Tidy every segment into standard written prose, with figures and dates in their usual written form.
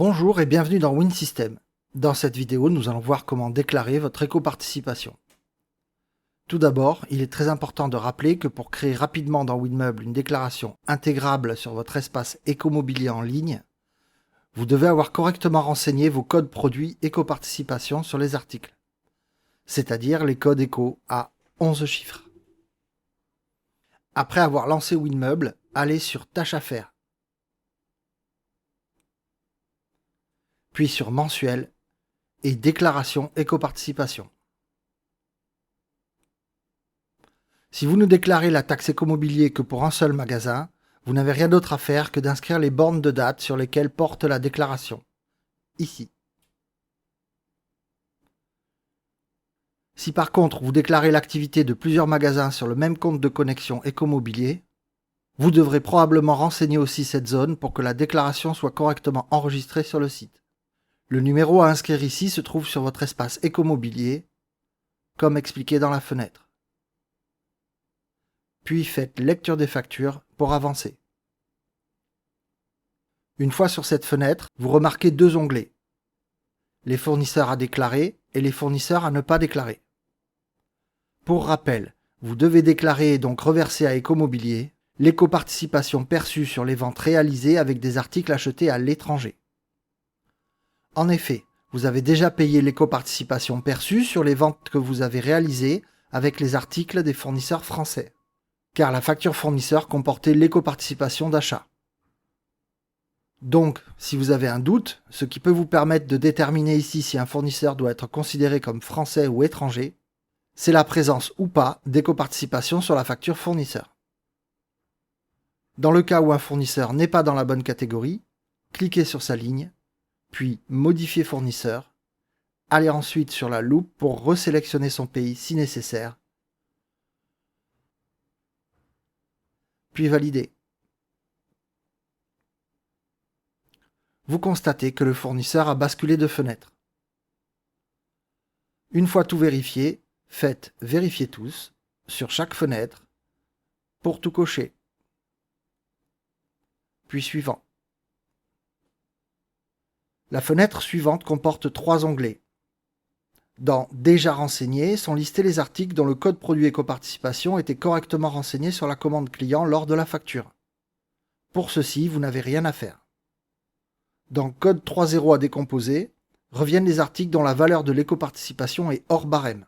Bonjour et bienvenue dans WinSystem. Dans cette vidéo, nous allons voir comment déclarer votre éco-participation. Tout d'abord, il est très important de rappeler que pour créer rapidement dans WinMeuble une déclaration intégrable sur votre espace écomobilier en ligne, vous devez avoir correctement renseigné vos codes produits éco-participation sur les articles, c'est-à-dire les codes éco à 11 chiffres. Après avoir lancé WinMeuble, allez sur Tâches à faire, puis sur Mensuel et Déclaration éco-participation. Si vous ne déclarez la taxe écomobilier que pour un seul magasin, vous n'avez rien d'autre à faire que d'inscrire les bornes de date sur lesquelles porte la déclaration, ici. Si par contre vous déclarez l'activité de plusieurs magasins sur le même compte de connexion écomobilier, vous devrez probablement renseigner aussi cette zone pour que la déclaration soit correctement enregistrée sur le site. Le numéro à inscrire ici se trouve sur votre espace écomobilier, comme expliqué dans la fenêtre. Puis faites lecture des factures pour avancer. Une fois sur cette fenêtre, vous remarquez deux onglets. Les fournisseurs à déclarer et les fournisseurs à ne pas déclarer. Pour rappel, vous devez déclarer et donc reverser à Écomobilier l'éco-participation perçue sur les ventes réalisées avec des articles achetés à l'étranger. En effet, vous avez déjà payé l'éco-participation perçue sur les ventes que vous avez réalisées avec les articles des fournisseurs français, car la facture fournisseur comportait l'éco-participation d'achat. Donc, si vous avez un doute, ce qui peut vous permettre de déterminer ici si un fournisseur doit être considéré comme français ou étranger, c'est la présence ou pas d'éco-participation sur la facture fournisseur. Dans le cas où un fournisseur n'est pas dans la bonne catégorie, cliquez sur sa ligne, puis Modifier fournisseur, allez ensuite sur la loupe pour resélectionner son pays si nécessaire, puis Valider. Vous constatez que le fournisseur a basculé de fenêtre. Une fois tout vérifié, faites Vérifier tous sur chaque fenêtre pour tout cocher. Puis Suivant. La fenêtre suivante comporte 3 onglets. Dans Déjà renseigné sont listés les articles dont le code produit éco-participation était correctement renseigné sur la commande client lors de la facture. Pour ceci, vous n'avez rien à faire. Dans Code 3.0 à décomposer, reviennent les articles dont la valeur de l'éco-participation est hors barème.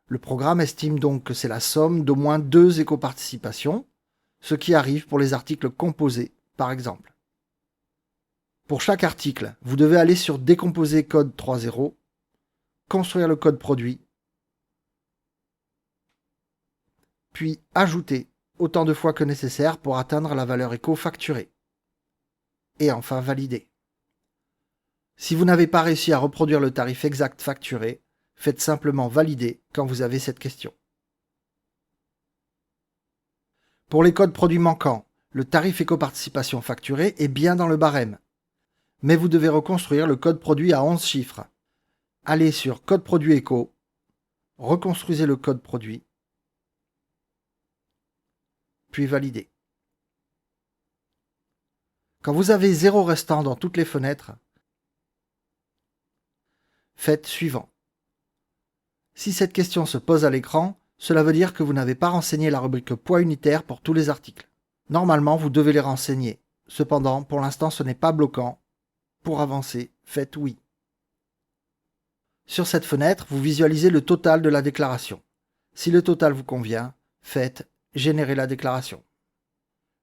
Le programme estime donc que c'est la somme d'au moins 2 éco-participations, ce qui arrive pour les articles composés, par exemple. Pour chaque article, vous devez aller sur Décomposer code 3.0, construire le code produit, puis ajouter autant de fois que nécessaire pour atteindre la valeur éco facturée. Et enfin valider. Si vous n'avez pas réussi à reproduire le tarif exact facturé, faites simplement valider quand vous avez cette question. Pour les codes produits manquants, le tarif éco-participation facturé est bien dans le barème, mais vous devez reconstruire le code produit à 11 chiffres. Allez sur Code produit éco, reconstruisez le code produit, puis validez. Quand vous avez 0 restant dans toutes les fenêtres, faites Suivant. Si cette question se pose à l'écran, cela veut dire que vous n'avez pas renseigné la rubrique poids unitaire pour tous les articles. Normalement, vous devez les renseigner. Cependant, pour l'instant, ce n'est pas bloquant. Pour avancer, faites Oui. Sur cette fenêtre, vous visualisez le total de la déclaration. Si le total vous convient, faites Générer la déclaration.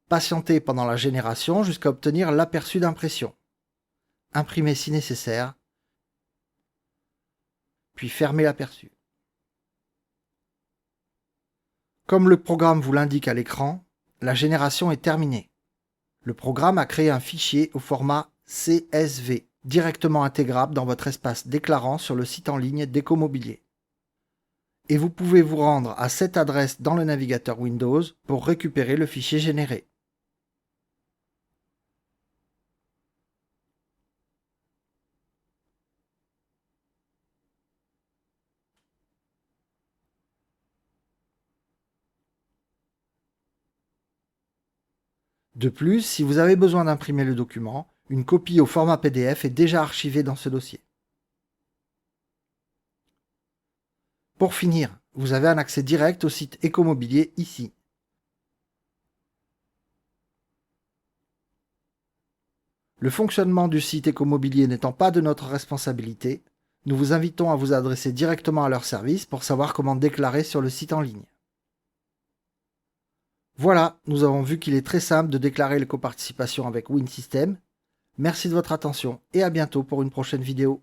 Patientez pendant la génération jusqu'à obtenir l'aperçu d'impression. Imprimez si nécessaire, puis fermez l'aperçu. Comme le programme vous l'indique à l'écran, la génération est terminée. Le programme a créé un fichier au format CSV, directement intégrable dans votre espace déclarant sur le site en ligne d'Écomobilier. Et vous pouvez vous rendre à cette adresse dans le navigateur Windows pour récupérer le fichier généré. De plus, si vous avez besoin d'imprimer le document, Une copie au format PDF est déjà archivée dans ce dossier. Pour finir, vous avez un accès direct au site Écomobilier ici. Le fonctionnement du site Écomobilier n'étant pas de notre responsabilité, nous vous invitons à vous adresser directement à leur service pour savoir comment déclarer sur le site en ligne. Voilà, nous avons vu qu'il est très simple de déclarer l'éco-participation avec WinSystem. Merci de votre attention et à bientôt pour une prochaine vidéo.